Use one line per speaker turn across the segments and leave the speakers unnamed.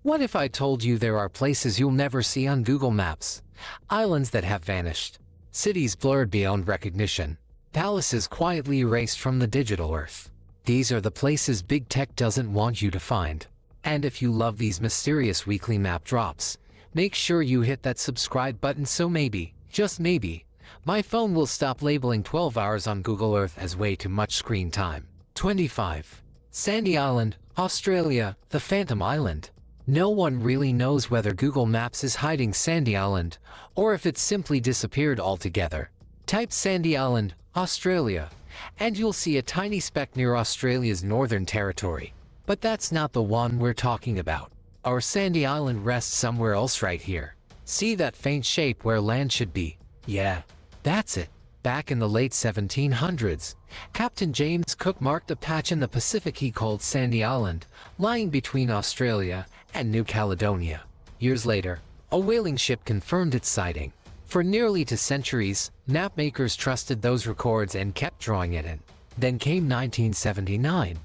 What if I told you there are places you'll never see on Google Maps? Islands that have vanished. Cities blurred beyond recognition. Palaces quietly erased from the digital earth. These are the places big tech doesn't want you to find. And if you love these mysterious weekly map drops, make sure you hit that subscribe button so maybe, just maybe, my phone will stop labeling 12 hours on Google Earth as way too much screen time. 25. Sandy Island, Australia, the Phantom Island. No one really knows whether Google Maps is hiding Sandy Island, or if it simply disappeared altogether. Type Sandy Island, Australia, and you'll see a tiny speck near Australia's Northern Territory. But that's not the one we're talking about. Our Sandy Island rests somewhere else right here. See that faint shape where land should be? Yeah, that's it. Back in the late 1700s, Captain James Cook marked a patch in the Pacific he called Sandy Island, lying between Australia and New Caledonia. Years later, a whaling ship confirmed its sighting. For nearly 2 centuries, mapmakers trusted those records and kept drawing it in. Then came 1979,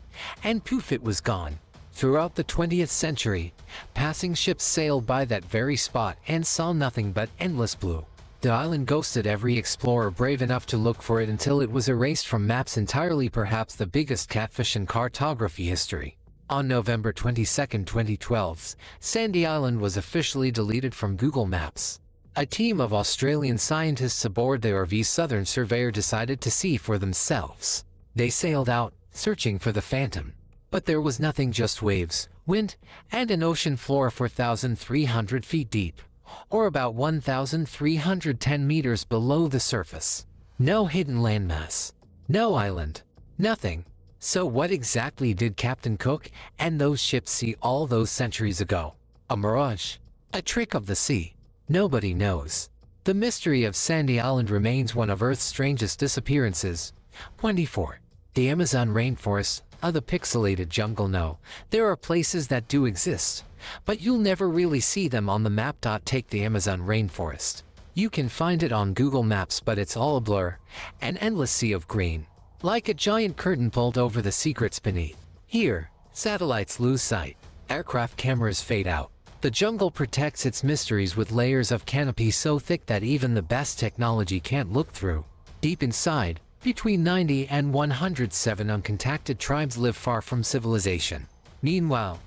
and poof, it was gone. Throughout the 20th century, passing ships sailed by that very spot and saw nothing but endless blue. The island ghosted every explorer brave enough to look for it until it was erased from maps entirely, perhaps the biggest catfish in cartography history. On November 22, 2012, Sandy Island was officially deleted from Google Maps. A team of Australian scientists aboard the RV Southern Surveyor decided to see for themselves. They sailed out, searching for the Phantom. But there was nothing, just waves, wind, and an ocean floor 4,300 feet deep, or about 1,310 meters below the surface. No hidden landmass. No island. Nothing. So what exactly did Captain Cook and those ships see all those centuries ago? A mirage? A trick of the sea? Nobody knows. The mystery of Sandy Island remains one of Earth's strangest disappearances. 24. The Amazon rainforest, the pixelated jungle. No, there are places that do exist, but you'll never really see them on the map. Take the Amazon rainforest. You can find it on Google Maps, but it's all a blur, an endless sea of green, like a giant curtain pulled over the secrets beneath. Here, satellites lose sight, aircraft cameras fade out. The jungle protects its mysteries with layers of canopy so thick that even the best technology can't look through. Deep inside, between 90 and 107 uncontacted tribes live far from civilization. Meanwhile,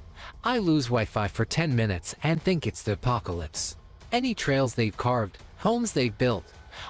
I lose Wi-Fi for 10 minutes and think it's the apocalypse. Any trails they've carved, homes they've built,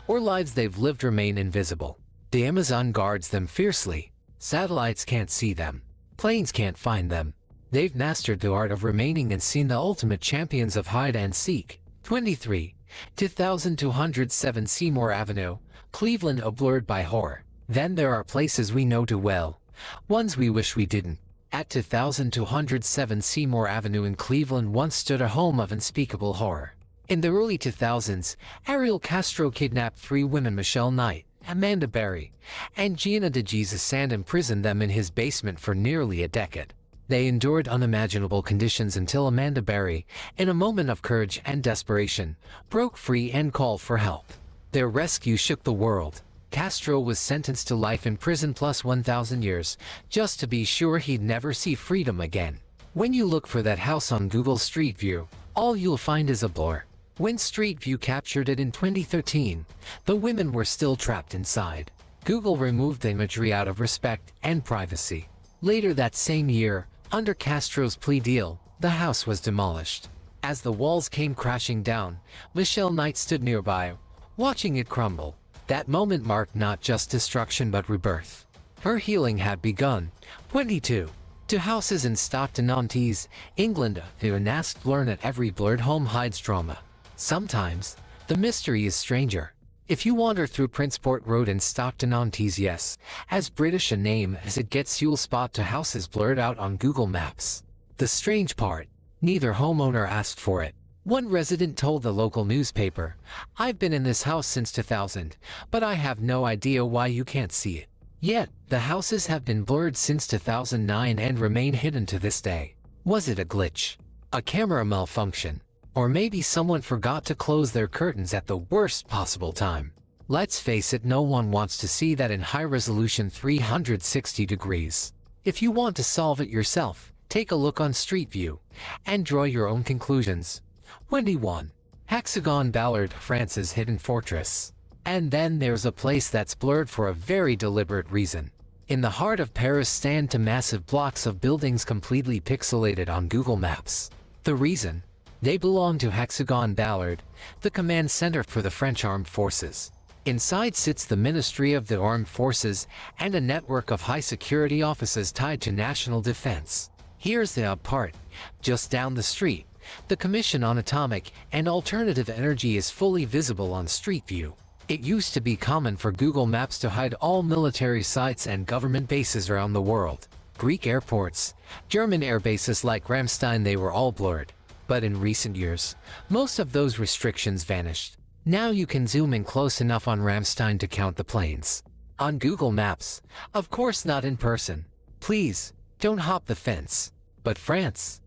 or lives they've lived remain invisible. The Amazon guards them fiercely. Satellites can't see them. Planes can't find them. They've mastered the art of remaining and seen the ultimate champions of hide and seek. 23. 2207 Seymour Avenue, Cleveland, blurred by horror. Then there are places we know too well, ones we wish we didn't. At 2207 Seymour Avenue in Cleveland once stood a home of unspeakable horror. In the early 2000s, Ariel Castro kidnapped 3 women: Michelle Knight, Amanda Berry, and Gina DeJesus, and imprisoned them in his basement for nearly a decade. They endured unimaginable conditions until Amanda Berry, in a moment of courage and desperation, broke free and called for help. Their rescue shook the world. Castro was sentenced to life in prison plus 1,000 years, just to be sure he'd never see freedom again. When you look for that house on Google Street View, all you'll find is a blur. When Street View captured it in 2013, the women were still trapped inside. Google removed the imagery out of respect and privacy. Later that same year, under Castro's plea deal, the house was demolished. As the walls came crashing down, Michelle Knight stood nearby, watching it crumble. That moment marked not just destruction but rebirth. Her healing had begun. 22. To houses in Stockton-on-Tees, England, the unmasked learn that every blurred home hides drama. Sometimes, the mystery is stranger. If you wander through Princeport Road in Stockton-on-Tees, yes, as British a name as it gets, you'll spot 2 houses blurred out on Google Maps. The strange part, neither homeowner asked for it. One resident told the local newspaper, "I've been in this house since 2000, but I have no idea why you can't see it." Yet, the houses have been blurred since 2009 and remain hidden to this day. Was it a glitch? A camera malfunction? Or maybe someone forgot to close their curtains at the worst possible time? Let's face it, no one wants to see that in high resolution 360 degrees. If you want to solve it yourself, Take a look on Street View and draw your own conclusions. 21. Hexagon Ballard, France's hidden fortress. And then there's a place that's blurred for a very deliberate reason. In the heart of Paris stand two massive blocks of buildings completely pixelated on Google Maps. The reason? They belong to Hexagon Ballard, the command center for the French armed forces. Inside sits the Ministry of the Armed Forces and a network of high-security offices tied to national defense. Here's the odd part. Just down the street, the Commission on Atomic and Alternative Energy is fully visible on Street View. It used to be common for Google Maps to hide all military sites and government bases around the world. Greek airports, German air bases like Ramstein, they were all blurred. But in recent years, most of those restrictions vanished. Now you can zoom in close enough on Ramstein to count the planes. On Google Maps, of course not in person. Please, don't hop the fence. But France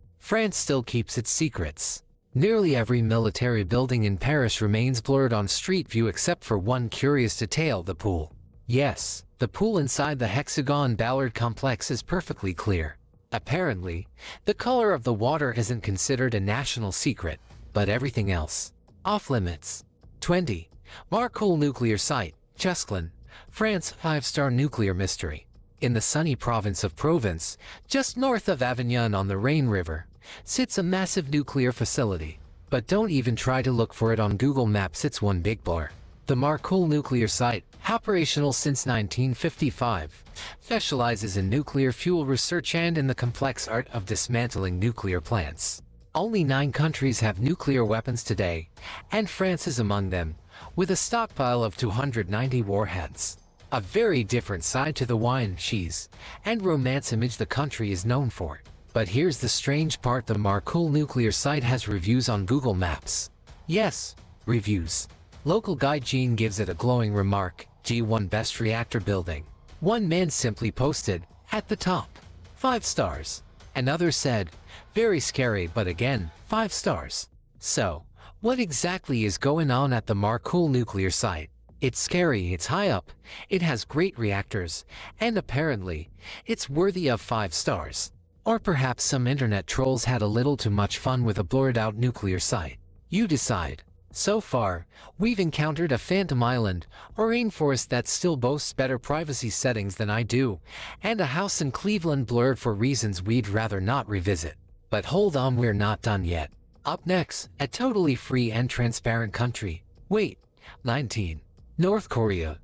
still keeps its secrets. Nearly every military building in Paris remains blurred on Street View except for one curious detail: the pool. Yes, the pool inside the Hexagon Ballard complex is perfectly clear. Apparently, the color of the water isn't considered a national secret, but everything else, off-limits. 20. Marcoule Nuclear Site, Chesclin, France. 5-star nuclear mystery. In the sunny province of Provence, just north of Avignon on the Rhine River, sits a massive nuclear facility. But don't even try to look for it on Google Maps, it's one big blur. The Marcoule nuclear site, operational since 1955, specializes in nuclear fuel research and in the complex art of dismantling nuclear plants. Only 9 countries have nuclear weapons today, and France is among them, with a stockpile of 290 warheads. A very different side to the wine, cheese, and romance image the country is known for. But here's the strange part: the Marcoule nuclear site has reviews on Google Maps. Yes, reviews. Local guide Gene gives it a glowing remark: G1 best reactor building. One man simply posted, at the top, 5 stars. Another said, very scary, but again, 5 stars. So, what exactly is going on at the Marcoule nuclear site? It's scary, it's high up, it has great reactors, and apparently, it's worthy of 5 stars. Or perhaps some internet trolls had a little too much fun with a blurred-out nuclear site. You decide. So far, we've encountered a phantom island, or rainforest that still boasts better privacy settings than I do, and a house in Cleveland blurred for reasons we'd rather not revisit. But hold on, we're not done yet. Up next, a totally free and transparent country. Wait. 19. North Korea.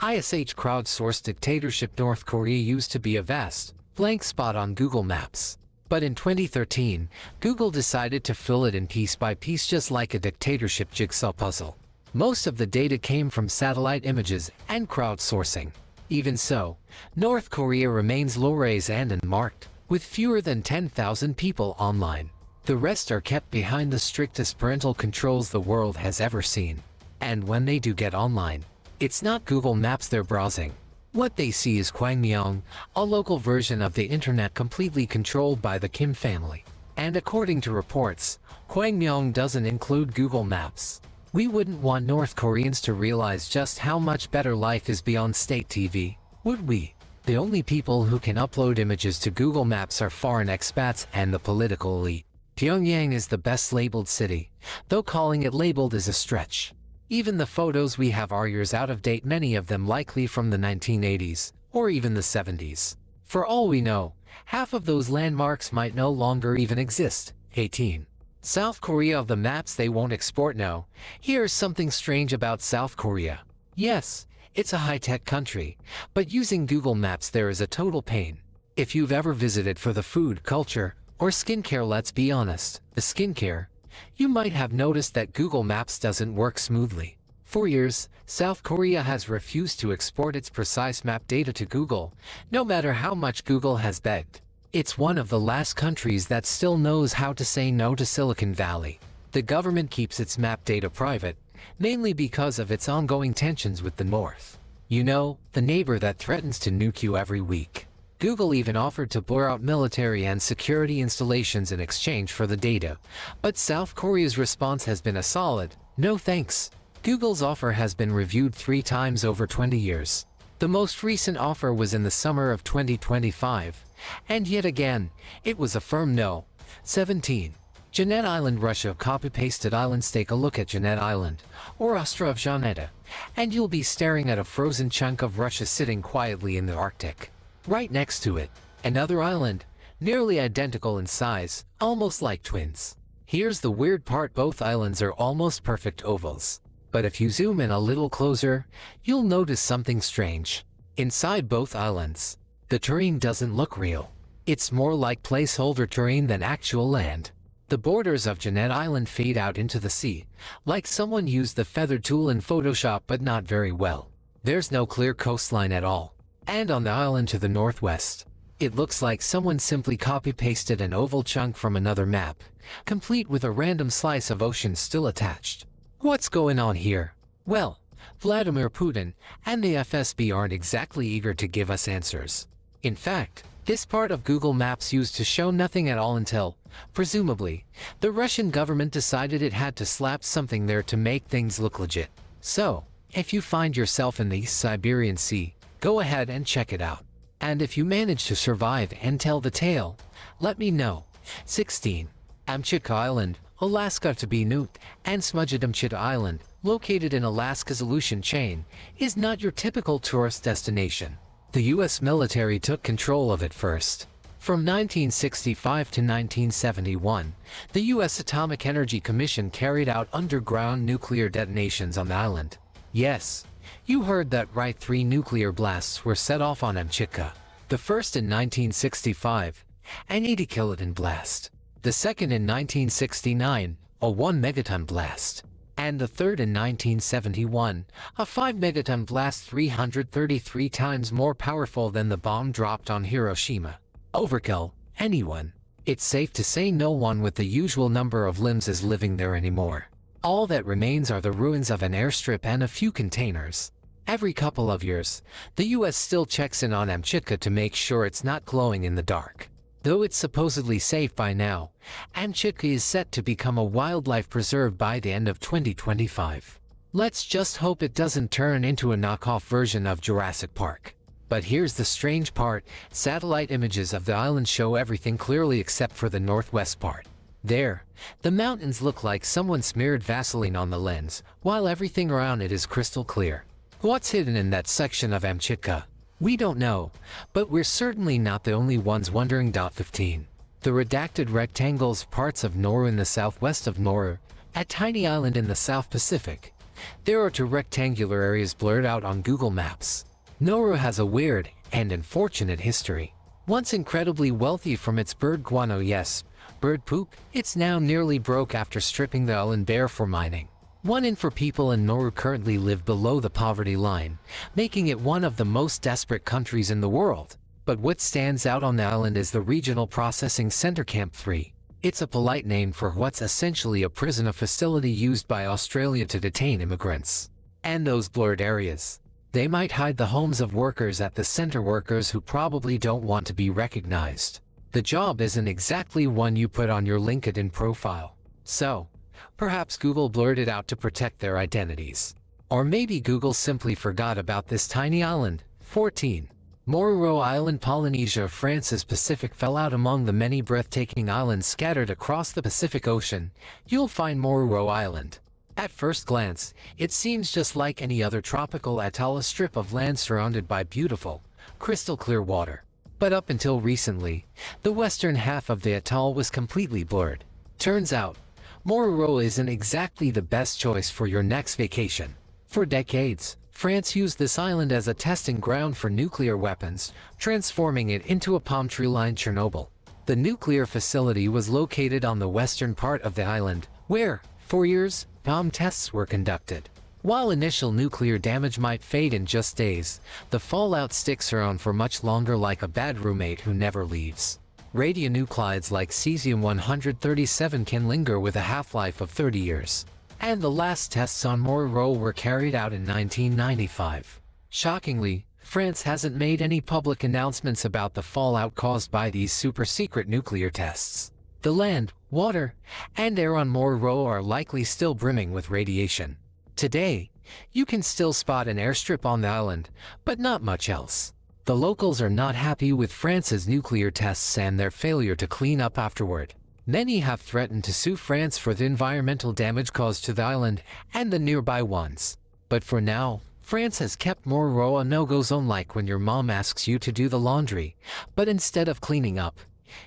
ISH crowdsourced dictatorship. North Korea used to be a vast, blank spot on Google Maps. But in 2013, Google decided to fill it in piece by piece, just like a dictatorship jigsaw puzzle. Most of the data came from satellite images and crowdsourcing. Even so, North Korea remains low-res and unmarked, with fewer than 10,000 people online. The rest are kept behind the strictest parental controls the world has ever seen. And when they do get online, it's not Google Maps they're browsing. What they see is Kwangmyong, a local version of the internet completely controlled by the Kim family. And according to reports, Kwangmyong doesn't include Google Maps. We wouldn't want North Koreans to realize just how much better life is beyond state TV, would we? The only people who can upload images to Google Maps are foreign expats and the political elite. Pyongyang is the best labeled city, though calling it labeled is a stretch. Even the photos we have are years out of date, many of them likely from the 1980s, or even the 70s. For all we know, half of those landmarks might no longer even exist. 18. South Korea. Of the maps they won't export. No. Here's something strange about South Korea. Yes, it's a high-tech country, but using Google Maps there is a total pain. If you've ever visited for the food, culture, or skincare, let's be honest, the skincare, you might have noticed that Google Maps doesn't work smoothly. For years, South Korea has refused to export its precise map data to Google, no matter how much Google has begged. It's one of the last countries that still knows how to say no to Silicon Valley. The government keeps its map data private, mainly because of its ongoing tensions with the North. You know, the neighbor that threatens to nuke you every week. Google even offered to blur out military and security installations in exchange for the data, but South Korea's response has been a solid, no thanks. Google's offer has been reviewed 3 times over 20 years. The most recent offer was in the summer of 2025, and yet again, it was a firm no. 17. Jeanette Island, Russia. Copy-pasted islands. Take a look at Jeanette Island, or Ostrov Jeanette, and you'll be staring at a frozen chunk of Russia sitting quietly in the Arctic. Right next to it, another island, nearly identical in size, almost like twins. Here's the weird part: both islands are almost perfect ovals. But if you zoom in a little closer, you'll notice something strange. Inside both islands, the terrain doesn't look real. It's more like placeholder terrain than actual land. The borders of Jeanette Island fade out into the sea, like someone used the feather tool in Photoshop but not very well. There's no clear coastline at all. And on the island to the northwest, it looks like someone simply copy-pasted an oval chunk from another map, complete with a random slice of ocean still attached. What's going on here? Well, Vladimir Putin and the FSB aren't exactly eager to give us answers. In fact, this part of Google Maps used to show nothing at all until, presumably, the Russian government decided it had to slap something there to make things look legit. So, if you find yourself in the East Siberian Sea, go ahead and check it out. And if you manage to survive and tell the tale, let me know. 16. Amchitka Island, Alaska. To be nuked, and Smudgedamchita Island, located in Alaska's Aleutian chain, is not your typical tourist destination. The U.S. military took control of it first. From 1965 to 1971, the U.S. Atomic Energy Commission carried out underground nuclear detonations on the island. Yes, you heard that right, 3 nuclear blasts were set off on Amchitka. The first in 1965, an 80-kiloton blast. The second in 1969, a 1-megaton blast. And the third in 1971, a 5-megaton blast, 333 times more powerful than the bomb dropped on Hiroshima. Overkill, anyone. It's safe to say no one with the usual number of limbs is living there anymore. All that remains are the ruins of an airstrip and a few containers. Every couple of years, the US still checks in on Amchitka to make sure it's not glowing in the dark. Though it's supposedly safe by now, Amchitka is set to become a wildlife preserve by the end of 2025. Let's just hope it doesn't turn into a knockoff version of Jurassic Park. But here's the strange part: satellite images of the island show everything clearly except for the northwest part. There, the mountains look like someone smeared Vaseline on the lens, while everything around it is crystal clear. What's hidden in that section of Amchitka? We don't know, but we're certainly not the only ones wondering. 15. The redacted rectangles, parts of Nauru in the southwest of Nauru, a tiny island in the South Pacific. There are 2 rectangular areas blurred out on Google Maps. Nauru has a weird and unfortunate history. Once incredibly wealthy from its bird guano, yes, bird poop, it's now nearly broke after stripping the island bare for mining. 1 in 4 people in Nauru currently live below the poverty line, making it one of the most desperate countries in the world. But what stands out on the island is the Regional Processing Center Camp 3. It's a polite name for what's essentially a prison, a facility used by Australia to detain immigrants. And those blurred areas, they might hide the homes of workers at the center, workers who probably don't want to be recognized. The job isn't exactly one you put on your LinkedIn profile. So, perhaps Google blurred it out to protect their identities. Or maybe Google simply forgot about this tiny island. 14. Moruro Island, Polynesia. France's Pacific fell out. Among the many breathtaking islands scattered across the Pacific Ocean, you'll find Moruro Island. At first glance, it seems just like any other tropical atoll, a strip of land surrounded by beautiful, crystal clear water. But up until recently, the western half of the atoll was completely blurred. Turns out, Moruro isn't exactly the best choice for your next vacation. For decades, France used this island as a testing ground for nuclear weapons, transforming it into a palm tree-lined Chernobyl. The nuclear facility was located on the western part of the island, where, for years, bomb tests were conducted. While initial nuclear damage might fade in just days, the fallout sticks around for much longer, like a bad roommate who never leaves. Radionuclides like cesium-137 can linger with a half-life of 30 years. And the last tests on Moruro were carried out in 1995. Shockingly, France hasn't made any public announcements about the fallout caused by these super-secret nuclear tests. The land, water, and air on Moruro are likely still brimming with radiation. Today, You can still spot an airstrip on the island, but not much else. The locals are not happy with France's nuclear tests and their failure to clean up afterward. Many have threatened to sue France for the environmental damage caused to the island and the nearby ones. But for now, France has kept more raw no-go zone, like when your mom asks you to do the laundry, but instead of cleaning up,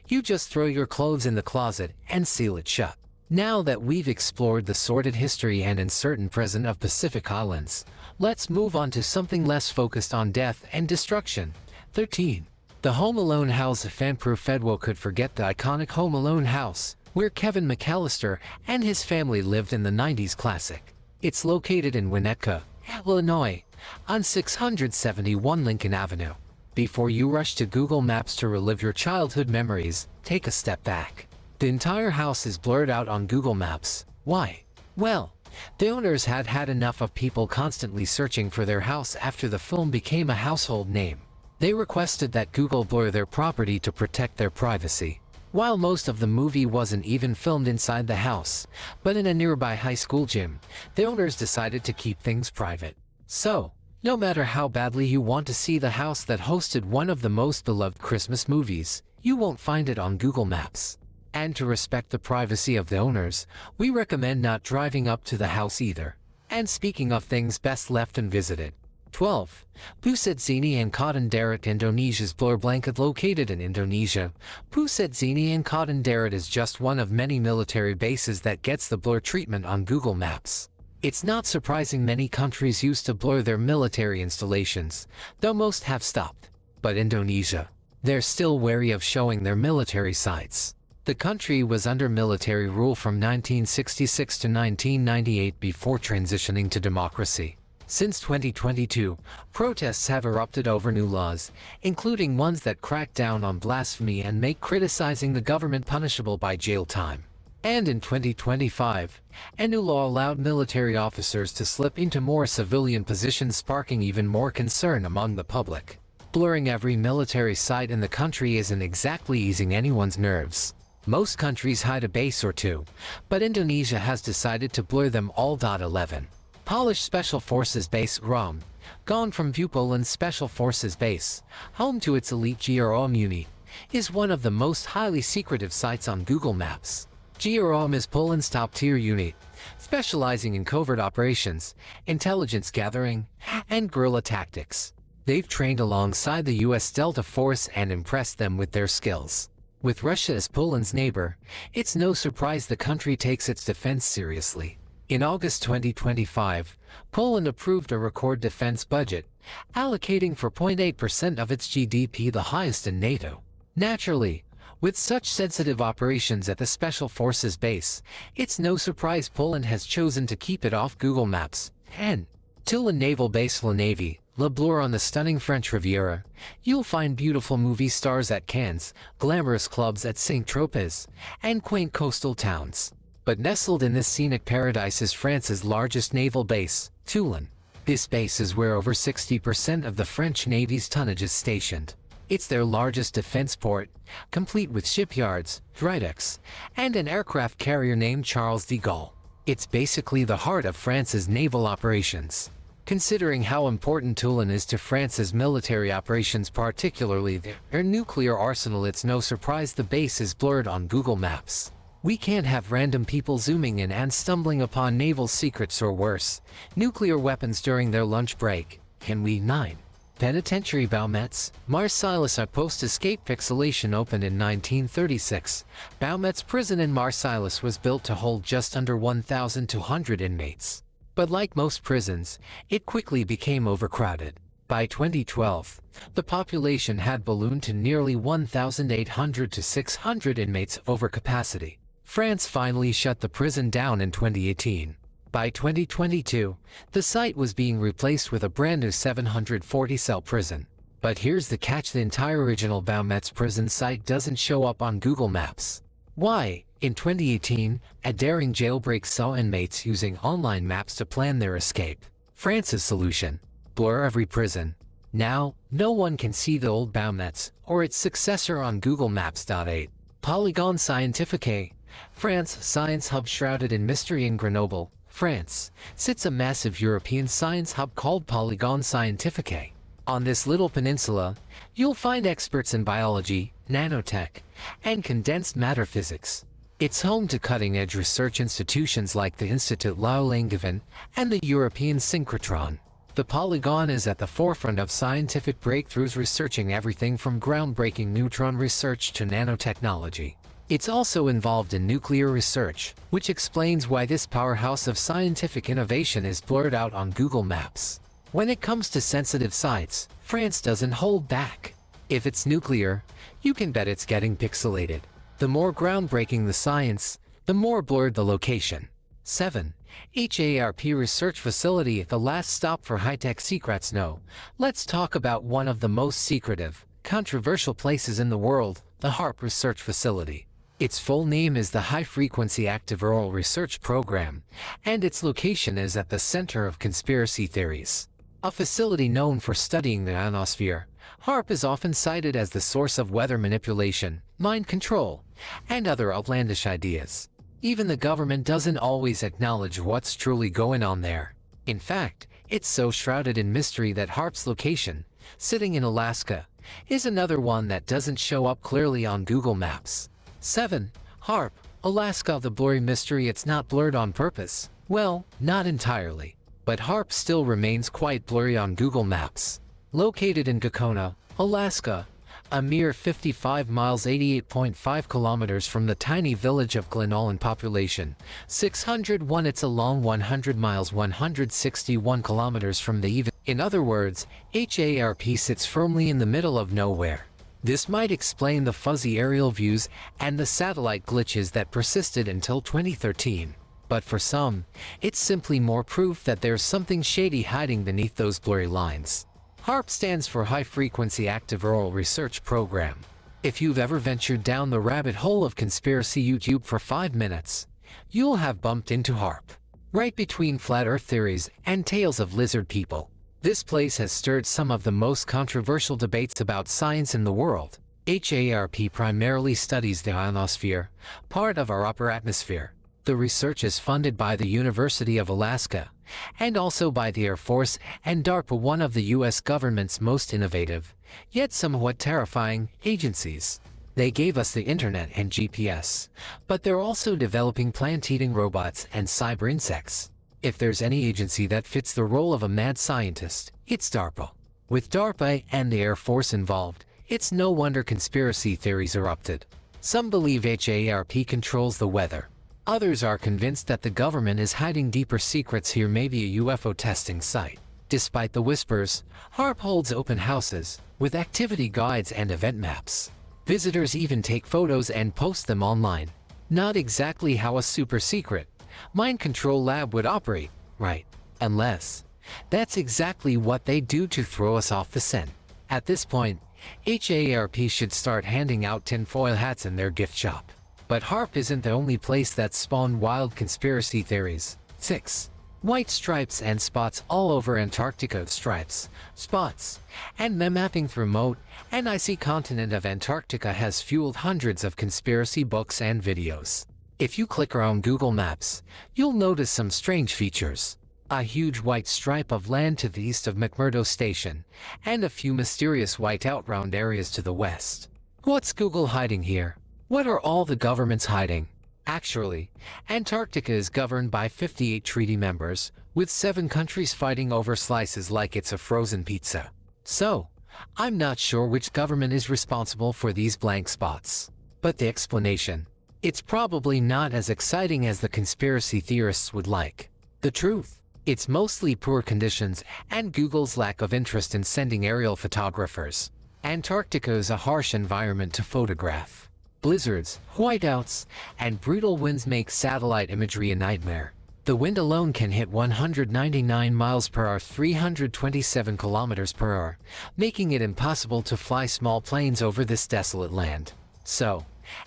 you just throw your clothes in the closet and seal it shut. Now that we've explored the sordid history and uncertain present of Pacific Islands, let's move on to something less focused on death and destruction. 13. The Home Alone house. Fan-proof Fedwo could forget the iconic Home Alone house, where Kevin McAllister and his family lived in the 90s classic. It's located in Winnetka, Illinois, on 671 Lincoln Avenue. Before you rush to Google Maps to relive your childhood memories, take a step back. The entire house is blurred out on Google Maps. Why? Well, the owners had had enough of people constantly searching for their house after the film became a household name. They requested that Google blur their property to protect their privacy. While most of the movie wasn't even filmed inside the house, but in a nearby high school gym, the owners decided to keep things private. So, no matter how badly you want to see the house that hosted one of the most beloved Christmas movies, you won't find it on Google Maps. And to respect the privacy of the owners, we recommend not driving up to the house either. And speaking of things best left unvisited. 12. Pusat Zini and Cotton Darat. Indonesia's blur blanket. Located in Indonesia, Pusat Zini and Cotton Darat is just one of many military bases that gets the blur treatment on Google Maps. It's not surprising many countries used to blur their military installations, though most have stopped. But Indonesia, they're still wary of showing their military sites. The country was under military rule from 1966 to 1998 before transitioning to democracy. Since 2022, protests have erupted over new laws, including ones that crack down on blasphemy and make criticizing the government punishable by jail time. And in 2025, a new law allowed military officers to slip into more civilian positions, sparking even more concern among the public. Blurring every military site in the country isn't exactly easing anyone's nerves. Most countries hide a base or two, but Indonesia has decided to blur them all. 11. Polish Special Forces Base Rom, gone from view. Poland's Special Forces Base, home to its elite GROM unit, is one of the most highly secretive sites on Google Maps. GROM is Poland's top-tier unit, specializing in covert operations, intelligence gathering, and guerrilla tactics. They've trained alongside the US Delta Force and impressed them with their skills. With Russia as Poland's neighbor, it's no surprise the country takes its defense seriously. In August 2025, Poland approved a record defense budget, allocating 4.8% of its GDP, the highest in NATO. Naturally, with such sensitive operations at the Special Forces base, it's no surprise Poland has chosen to keep it off Google Maps. 10. Toulon Naval Base. La Navy, Le Bleu. On the stunning French Riviera, you'll find beautiful movie stars at Cannes, glamorous clubs at Saint-Tropez, and quaint coastal towns. But nestled in this scenic paradise is France's largest naval base, Toulon. This base is where over 60% of the French Navy's tonnage is stationed. It's their largest defense port, complete with shipyards, dry docks, and an aircraft carrier named Charles de Gaulle. It's basically the heart of France's naval operations. Considering how important Toulon is to France's military operations, particularly their nuclear arsenal, it's no surprise the base is blurred on Google Maps. We can't have random people zooming in and stumbling upon naval secrets or worse, nuclear weapons during their lunch break, can we? 9. Penitentiary Baumettes, Marseilles. A post-escape pixelation opened in 1936. Baumettes prison in Marseilles was built to hold just under 1,200 inmates. But like most prisons, it quickly became overcrowded. By 2012, the population had ballooned to nearly 1,800 to 600 inmates over capacity. France finally shut the prison down in 2018. By 2022, the site was being replaced with a brand new 740-cell prison. But here's the catch: the entire original Baumettes prison site doesn't show up on Google Maps. Why? In 2018, a daring jailbreak saw inmates using online maps to plan their escape. France's solution: blur every prison. Now, no one can see the old Baumettes or its successor on Google Maps. 8. Polygon Scientifique, France. Science hub shrouded in mystery in Grenoble, France, sits a massive European science hub called Polygon Scientifique. On this little peninsula, you'll find experts in biology, nanotech, and condensed matter physics. It's home to cutting-edge research institutions like the Institut Langevin and the European Synchrotron. The Polygon is at the forefront of scientific breakthroughs, researching everything from groundbreaking neutron research to nanotechnology. It's also involved in nuclear research, which explains why this powerhouse of scientific innovation is blurred out on Google Maps. When it comes to sensitive sites, France doesn't hold back. If it's nuclear, you can bet it's getting pixelated. The more groundbreaking the science, the more blurred the location. 7. HARP Research Facility, the last stop for high-tech secrets. No, let's talk about one of the most secretive, controversial places in the world, the HARP Research Facility. Its full name is the High Frequency Active Auroral Research Program, and its location is at the center of conspiracy theories. A facility known for studying the ionosphere, HARP is often cited as the source of weather manipulation, mind control, and other outlandish ideas. Even the government doesn't always acknowledge what's truly going on there. In fact, it's so shrouded in mystery that HARP's location, sitting in Alaska, is another one that doesn't show up clearly on Google Maps. 7. HARP, Alaska, the blurry mystery. It's not blurred on purpose. Well, not entirely. But HARP still remains quite blurry on Google Maps. Located in Gakona, Alaska, a mere 55 miles 88.5 kilometers from the tiny village of Glenall in population 601, it's a long 100 miles 161 kilometers from the even. In other words, HARP sits firmly in the middle of nowhere. This might explain the fuzzy aerial views and the satellite glitches that persisted until 2013. But for some, it's simply more proof that there's something shady hiding beneath those blurry lines. HARP stands for High Frequency Active Auroral Research Program. If you've ever ventured down the rabbit hole of conspiracy YouTube for 5 minutes, you'll have bumped into HARP. Right between flat earth theories and tales of lizard people. This place has stirred some of the most controversial debates about science in the world. HARP primarily studies the ionosphere, part of our upper atmosphere. The research is funded by the University of Alaska, and also by the Air Force and DARPA, one of the US government's most innovative, yet somewhat terrifying, agencies. They gave us the internet and GPS, but they're also developing plant-eating robots and cyber insects. If there's any agency that fits the role of a mad scientist, it's DARPA. With DARPA and the Air Force involved, it's no wonder conspiracy theories erupted. Some believe HARP controls the weather. Others are convinced that the government is hiding deeper secrets here, maybe a UFO testing site. Despite the whispers, HARP holds open houses, with activity guides and event maps. Visitors even take photos and post them online. Not exactly how a super secret mind control lab would operate, right? Unless that's exactly what they do to throw us off the scent. At this point, HARP should start handing out tinfoil hats in their gift shop. But HARP isn't the only place that spawned wild conspiracy theories. 6. White stripes and spots all over Antarctica. Stripes, spots, and the mapping through remote and icy continent of Antarctica has fueled hundreds of conspiracy books and videos. If you click around Google Maps, you'll notice some strange features. A huge white stripe of land to the east of McMurdo Station, and a few mysterious white-out round areas to the west. What's Google hiding here? What are all the governments hiding? Actually, Antarctica is governed by 58 treaty members, with 7 countries fighting over slices like it's a frozen pizza. So, I'm not sure which government is responsible for these blank spots. But the explanation? It's probably not as exciting as the conspiracy theorists would like. The truth? It's mostly poor conditions and Google's lack of interest in sending aerial photographers. Antarctica is a harsh environment to photograph. Blizzards, whiteouts, and brutal winds make satellite imagery a nightmare. The wind alone can hit 199 miles per hour, 327 kilometers per hour, making it impossible to fly small planes over this desolate land. So,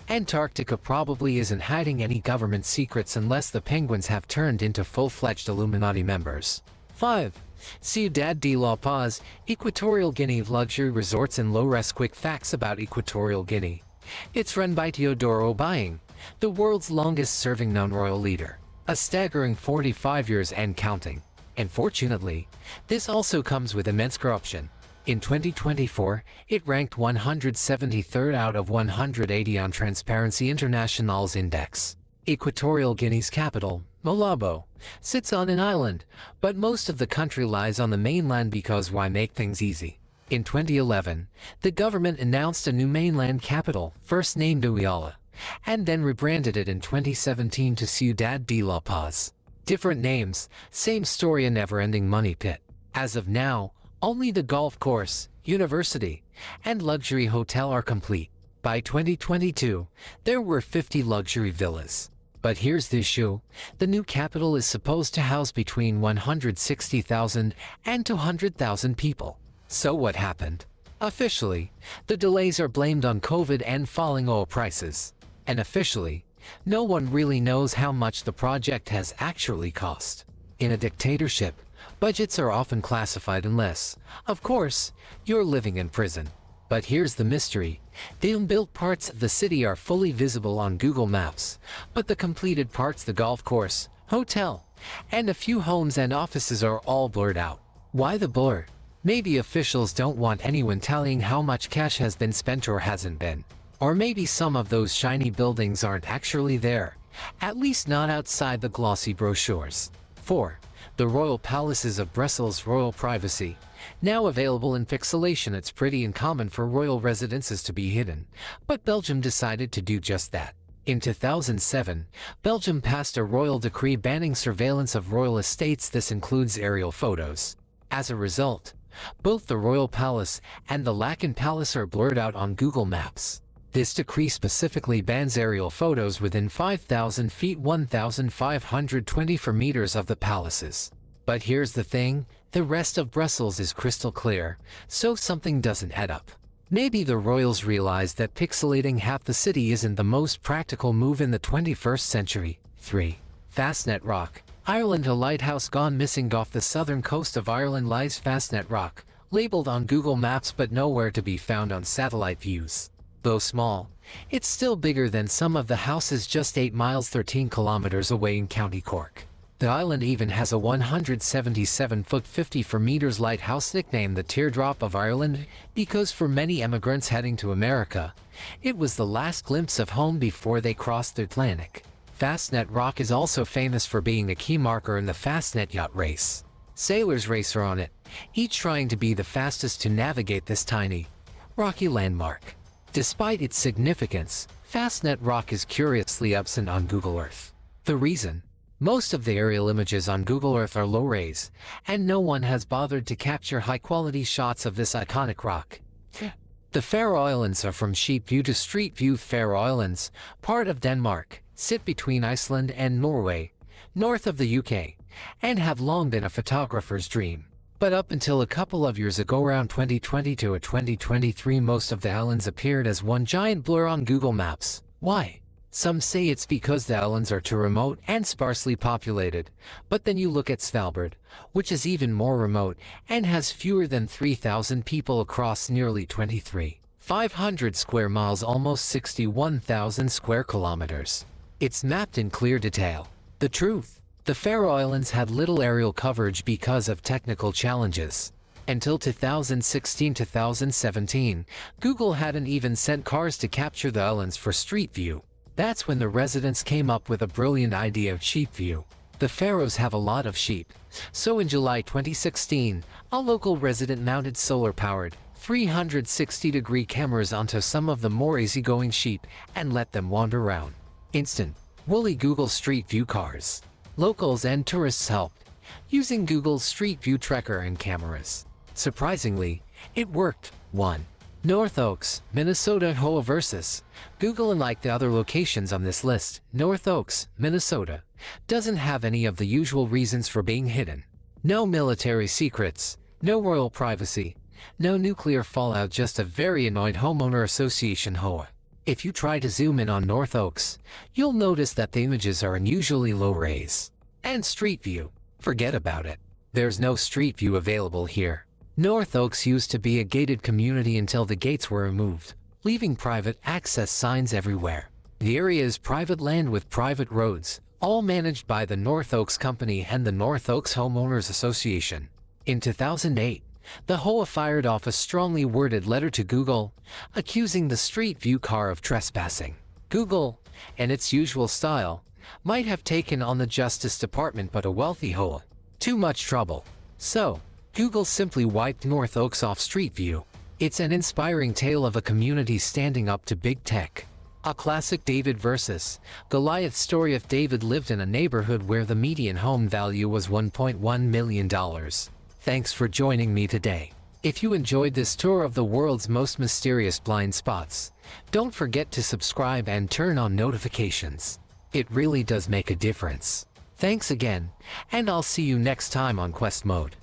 Antarctica probably isn't hiding any government secrets unless the penguins have turned into full-fledged Illuminati members. 5. Ciudad de La Paz, Equatorial Guinea. Luxury resorts and low-res. Quick facts about Equatorial Guinea. It's run by Teodoro Obiang, the world's longest-serving non-royal leader. a staggering 45 years and counting. Unfortunately, this also comes with immense corruption. In 2024, it ranked 173rd out of 180 on Transparency International's index. Equatorial Guinea's capital, Malabo, sits on an island, but most of the country lies on the mainland because why make things easy? In 2011, the government announced a new mainland capital, first named Douala, and then rebranded it in 2017 to Ciudad de La Paz. Different names, same story, a never-ending money pit. As of now, only the golf course, university, and luxury hotel are complete. By 2022, there were 50 luxury villas. But here's the issue, the new capital is supposed to house between 160,000 and 200,000 people. So what happened? Officially, the delays are blamed on COVID and falling oil prices. And officially, no one really knows how much the project has actually cost. In a dictatorship, budgets are often classified unless, of course, you're living in prison. But here's the mystery. The unbuilt parts of the city are fully visible on Google Maps, but the completed parts, the golf course, hotel, and a few homes and offices are all blurred out. Why the blur? Maybe officials don't want anyone tallying how much cash has been spent or hasn't been. Or maybe some of those shiny buildings aren't actually there, at least not outside the glossy brochures. 4. The Royal Palaces of Brussels. Royal privacy. Now available in pixelation, it's pretty uncommon for royal residences to be hidden, but Belgium decided to do just that. In 2007, Belgium passed a royal decree banning surveillance of royal estates. This includes aerial photos. As a result, both the Royal Palace and the Laeken Palace are blurred out on Google Maps. This decree specifically bans aerial photos within 5,000 feet 1,524 meters of the palaces. But here's the thing, the rest of Brussels is crystal clear, so something doesn't add up. Maybe the royals realized that pixelating half the city isn't the most practical move in the 21st century. 3. Fastnet Rock. Ireland. A lighthouse gone missing off the southern coast of Ireland lies Fastnet Rock, labeled on Google Maps but nowhere to be found on satellite views. Though small, it's still bigger than some of the houses just 8 miles 13 kilometers away in County Cork. The island even has a 177-foot 54 meters lighthouse nicknamed the Teardrop of Ireland because for many immigrants heading to America, it was the last glimpse of home before they crossed the Atlantic. Fastnet Rock is also famous for being a key marker in the Fastnet yacht race. Sailors race on it, each trying to be the fastest to navigate this tiny, rocky landmark. Despite its significance, Fastnet Rock is curiously absent on Google Earth. The reason? Most of the aerial images on Google Earth are low-res, and no one has bothered to capture high-quality shots of this iconic rock. The Faroe Islands are from sheet view to street view. Faroe Islands, part of Denmark, sit between Iceland and Norway, north of the UK, and have long been a photographer's dream. But up until a couple of years ago, around 2022 or 2023, most of the islands appeared as one giant blur on Google Maps. Why? Some say it's because the islands are too remote and sparsely populated, but then you look at Svalbard, which is even more remote and has fewer than 3,000 people across nearly 2,500 square miles, almost 61,000 square kilometers. It's mapped in clear detail. The truth? The Faroe Islands had little aerial coverage because of technical challenges. Until 2016-2017, Google hadn't even sent cars to capture the islands for Street View. That's when the residents came up with a brilliant idea of Sheep View. The Faroes have a lot of sheep, so in July 2016, a local resident mounted solar-powered, 360-degree cameras onto some of the more easygoing sheep and let them wander around. Instant, woolly Google Street View cars. Locals and tourists helped, using Google's Street View tracker and cameras. Surprisingly, it worked. 1. North Oaks, Minnesota. Hoa versus Google. Unlike the other locations on this list, North Oaks, Minnesota, doesn't have any of the usual reasons for being hidden. No military secrets, no royal privacy, no nuclear fallout, just a very annoyed homeowner association. Hoa. If you try to zoom in on North Oaks, you'll notice that the images are unusually low-res. And Street View, forget about it. There's no Street View available here. North Oaks used to be a gated community until the gates were removed, leaving private access signs everywhere. The area is private land with private roads, all managed by the North Oaks Company and the North Oaks Homeowners Association. In 2008, the HOA fired off a strongly worded letter to Google, accusing the Street View car of trespassing. Google, in its usual style, might have taken on the Justice Department, but a wealthy HOA. Too much trouble. So, Google simply wiped North Oaks off Street View. It's an inspiring tale of a community standing up to big tech. A classic David versus Goliath story. If David lived in a neighborhood where the median home value was $1.1 million. Thanks for joining me today. If you enjoyed this tour of the world's most mysterious blind spots, don't forget to subscribe and turn on notifications. It really does make a difference. Thanks again, and I'll see you next time on Quest Mode.